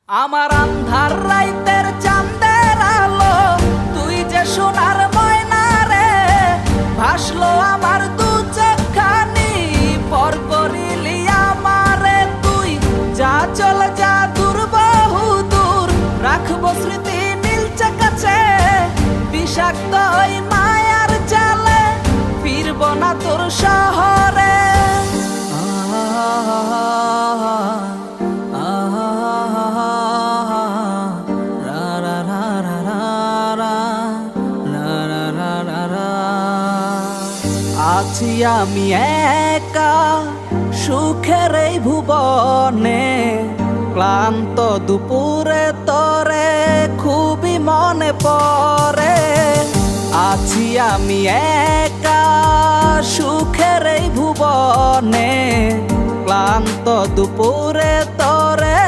আমার আন্ধার রাইতের চাঁদের আলো, তুই যে সোনার ময়না রে, ভাসলো আমার দু চোখখানি, পর করিলি আমারে তুই। যা চল যা দূর বহু দূর, রাখবো স্মৃতি নীলচে কাছে, বিষাক্ত ওই মায়ার জালে ফিরব না তোর শহরে। আছি আমি একা সুখের এই ভুবনে, ক্লান্ত দুপুরে তরে খুবই মনে পড়ে। আছি আমি একা সুখের এই ভুবনে, ক্লান্ত দুপুরে তরে